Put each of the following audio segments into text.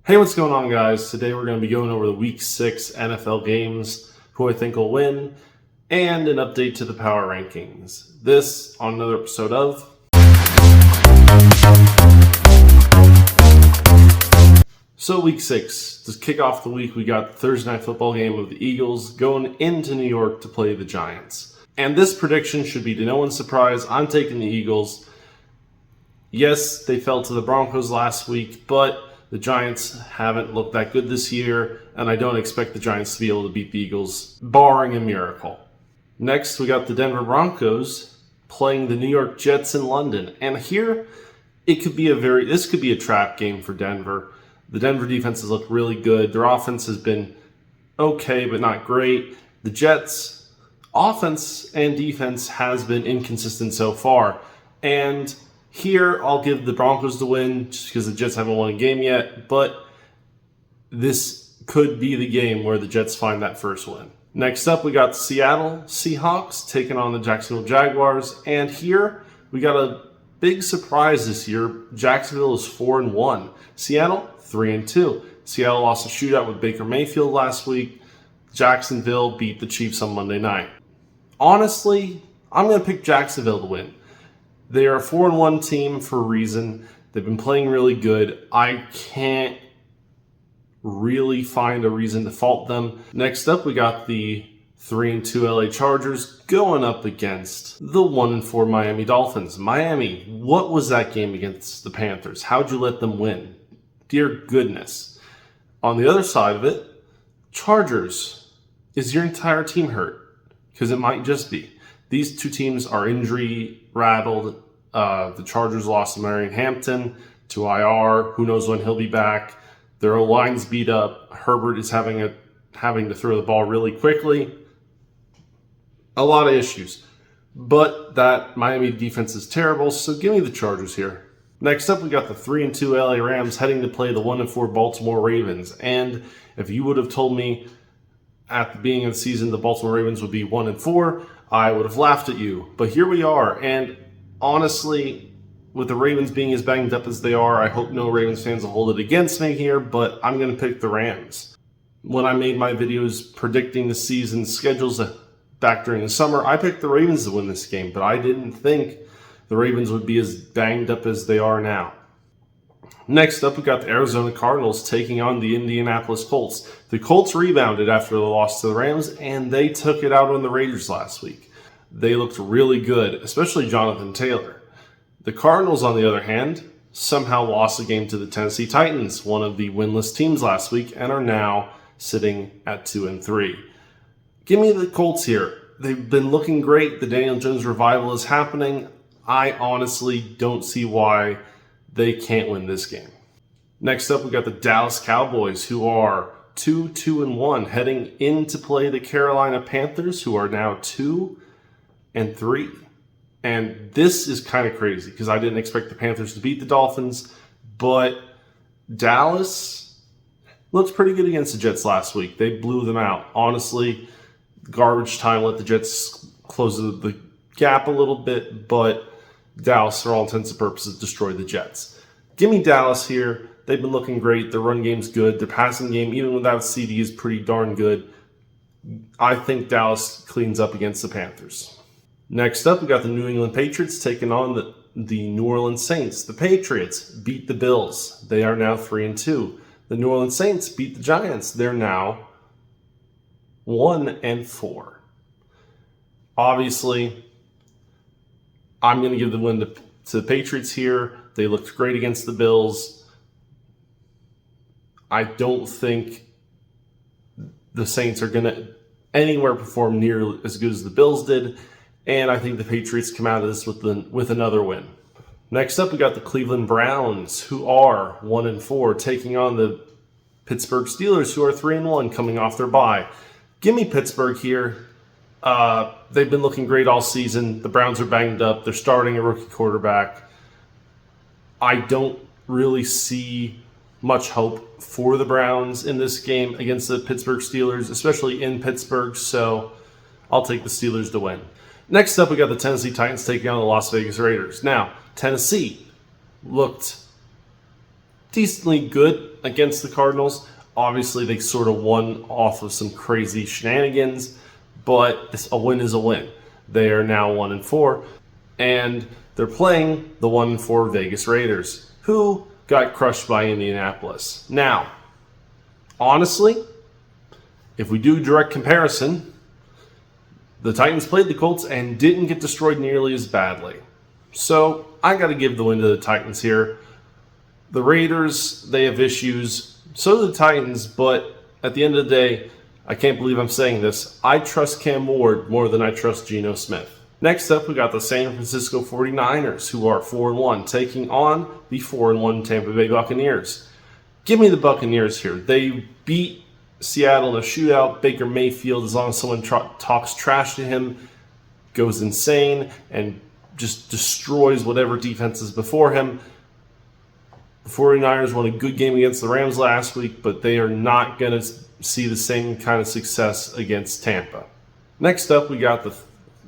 Hey, what's going on, guys? Today we're going to be going over the Week 6 NFL games, who I think will win, and an update to the power rankings. This on another episode of... So Week 6, to kick off the week, we got the Thursday Night Football game of the Eagles going into New York to play the Giants. And this prediction should be to no one's surprise. I'm taking the Eagles. Yes, they fell to the Broncos last week, but the Giants haven't looked that good this year, and I don't expect the Giants to be able to beat the Eagles, barring a miracle. Next, we got the Denver Broncos playing the New York Jets in London. And here, this could be a trap game for Denver. The Denver defense has looked really good. Their offense has been okay, but not great. The Jets' offense and defense has been inconsistent so far. And here, I'll give the Broncos the win just because the Jets haven't won a game yet, but this could be the game where the Jets find that first win. Next up, we got Seattle Seahawks taking on the Jacksonville Jaguars, and here we got a big surprise this year. Jacksonville is 4-1. Seattle, 3-2. Seattle lost a shootout with Baker Mayfield last week. Jacksonville beat the Chiefs on Monday night. Honestly, I'm going to pick Jacksonville to win. They are a 4-1 team for a reason. They've been playing really good. I can't really find a reason to fault them. Next up, we got the 3-2 LA Chargers going up against the 1-4 Miami Dolphins. Miami, what was that game against the Panthers? How'd you let them win? Dear goodness. On the other side of it, Chargers, is your entire team hurt? Because it might just be. These two teams are injury rattled. The Chargers lost Marion Hampton to IR. Who knows when he'll be back? Their O-line's beat up. Herbert is having to throw the ball really quickly. A lot of issues. But that Miami defense is terrible, so give me the Chargers here. Next up, we got the 3-2 LA Rams heading to play the 1-4 Baltimore Ravens. And if you would have told me at the beginning of the season the Baltimore Ravens would be 1-4, I would have laughed at you. But here we are, and honestly, with the Ravens being as banged up as they are, I hope no Ravens fans will hold it against me here, but I'm going to pick the Rams. When I made my videos predicting the season schedules back during the summer, I picked the Ravens to win this game, but I didn't think the Ravens would be as banged up as they are now. Next up, we got the Arizona Cardinals taking on the Indianapolis Colts. The Colts rebounded after the loss to the Rams, and they took it out on the Raiders last week. They looked really good, especially Jonathan Taylor. The Cardinals, on the other hand, somehow lost a game to the Tennessee Titans, one of the winless teams last week, and are now sitting at 2-3. Give me the Colts here. They've been looking great. The Daniel Jones revival is happening. I honestly don't see why they can't win this game. Next up, we got the Dallas Cowboys, who are 2-1, heading in to play the Carolina Panthers, who are now 2-3. And this is kind of crazy because I didn't expect the Panthers to beat the Dolphins, but Dallas looked pretty good against the Jets last week. They blew them out. Honestly, garbage time let the Jets close the gap a little bit, but Dallas, for all intents and purposes, destroyed the Jets. Give me Dallas here. They've been looking great. Their run game's good. Their passing game, even without CD, is pretty darn good. I think Dallas cleans up against the Panthers. Next up, we got the New England Patriots taking on the New Orleans Saints. The Patriots beat the Bills. They are now 3-2. The New Orleans Saints beat the Giants. They're now 1-4. Obviously, I'm going to give the win to the Patriots here. They looked great against the Bills. I don't think the Saints are going to anywhere perform near as good as the Bills did, and I think the Patriots come out of this with another win. Next up, we got the Cleveland Browns, who are 1-4, taking on the Pittsburgh Steelers, who are 3-1, coming off their bye. Give me Pittsburgh here. They've been looking great all season. The Browns are banged up. They're starting a rookie quarterback. I don't really see much hope for the Browns in this game against the Pittsburgh Steelers, especially in Pittsburgh, so I'll take the Steelers to win. Next up, we got the Tennessee Titans taking on the Las Vegas Raiders. Now, Tennessee looked decently good against the Cardinals. Obviously, they sort of won off of some crazy shenanigans, but a win is a win. They are now 1-4, and they're playing the 1-4 Vegas Raiders, who got crushed by Indianapolis. Now, honestly, if we do direct comparison, the Titans played the Colts and didn't get destroyed nearly as badly. So I got to give the win to the Titans here. The Raiders, they have issues. So do the Titans, but at the end of the day, I can't believe I'm saying this, I trust Cam Ward more than I trust Geno Smith. Next up, we got the San Francisco 49ers, who are 4-1, taking on the 4-1 Tampa Bay Buccaneers. Give me the Buccaneers here. They beat Seattle in a shootout. Baker Mayfield, as long as someone talks trash to him, goes insane and just destroys whatever defense is before him. The 49ers won a good game against the Rams last week, but they are not going to see the same kind of success against Tampa. Next up, we got the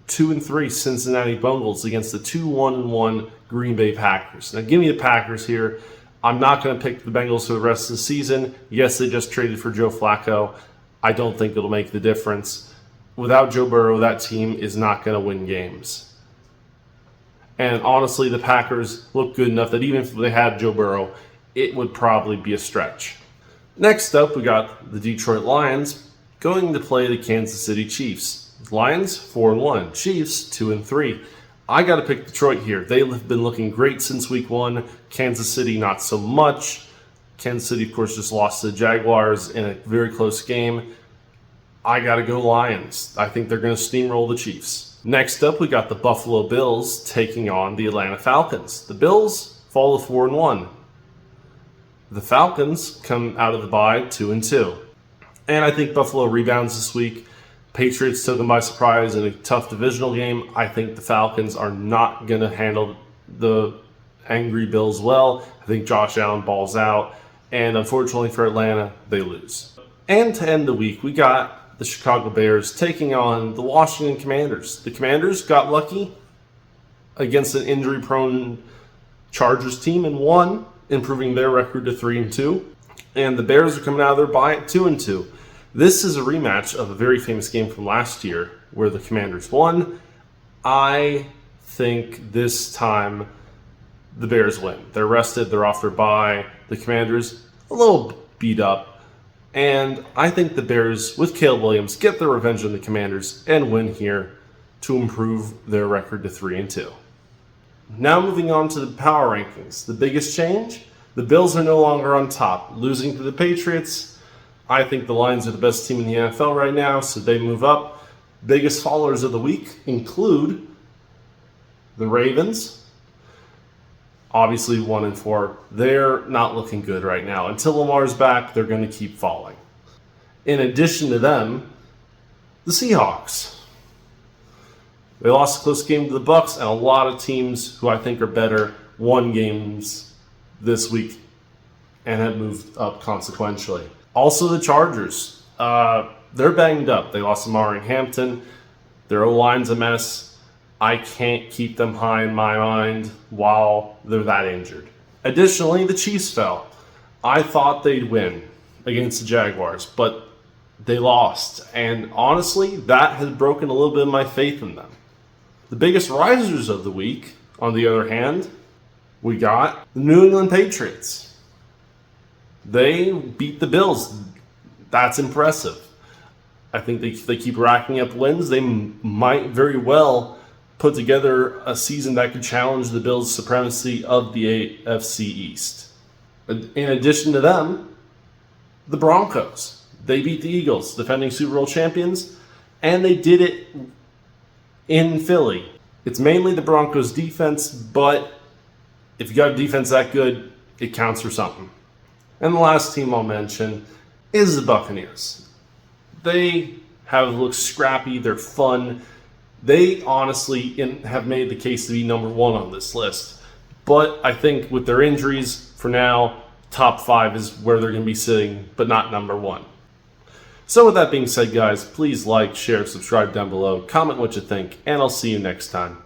2-3 Cincinnati Bengals against the 2-1 Green Bay Packers. Now, give me the Packers here. I'm not going to pick the Bengals for the rest of the season. Yes, they just traded for Joe Flacco. I don't think it'll make the difference. Without Joe Burrow, that team is not going to win games. And honestly, the Packers look good enough that even if they had Joe Burrow, it would probably be a stretch. Next up, we got the Detroit Lions going to play the Kansas City Chiefs. Lions, 4-1. Chiefs, 2-3. I got to pick Detroit here. They have been looking great since week 1. Kansas City, not so much. Kansas City, of course, just lost to the Jaguars in a very close game. I got to go Lions. I think they're going to steamroll the Chiefs. Next up, we got the Buffalo Bills taking on the Atlanta Falcons. The Bills fall to 4-1. The Falcons come out of the bye 2-2. And I think Buffalo rebounds this week. Patriots took them by surprise in a tough divisional game. I think the Falcons are not going to handle the angry Bills well. I think Josh Allen balls out. And unfortunately for Atlanta, they lose. And to end the week, we got the Chicago Bears taking on the Washington Commanders. The Commanders got lucky against an injury-prone Chargers team and won, improving their record to 3-2. And the Bears are coming out of their bye at 2-2. This is a rematch of a very famous game from last year where the Commanders won. I think this time the Bears win. They're rested. They're off their bye. The Commanders a little beat up. And I think the Bears, with Caleb Williams, get their revenge on the Commanders and win here to improve their record to 3-2. Now moving on to the power rankings. The biggest change? The Bills are no longer on top. Losing to the Patriots, I think the Lions are the best team in the NFL right now, so they move up. Biggest followers of the week include the Ravens. Obviously 1-4. They're not looking good right now. Until Lamar's back, they're going to keep falling. In addition to them, the Seahawks. They lost a close game to the Bucs, and a lot of teams who I think are better won games this week and have moved up consequentially. Also the Chargers. They're banged up. They lost Amari Hampton. Their O-line's a mess. I can't keep them high in my mind while they're that injured. Additionally, the Chiefs fell. I thought they'd win against the Jaguars, but they lost. And honestly, that has broken a little bit of my faith in them. The biggest risers of the week, on the other hand, we got the New England Patriots. They beat the Bills. That's impressive. I think if they keep racking up wins, they might very well put together a season that could challenge the Bills' supremacy of the AFC East. In addition to them, the Broncos. They beat the Eagles, defending Super Bowl champions, and they did it in Philly. It's mainly the Broncos' defense, but if you got a defense that good, it counts for something. And the last team I'll mention is the Buccaneers. They have looked scrappy, they're fun. They honestly have made the case to be number 1 on this list. But I think with their injuries, for now, top 5 is where they're going to be sitting, but not number 1. So with that being said, guys, please like, share, subscribe down below, comment what you think, and I'll see you next time.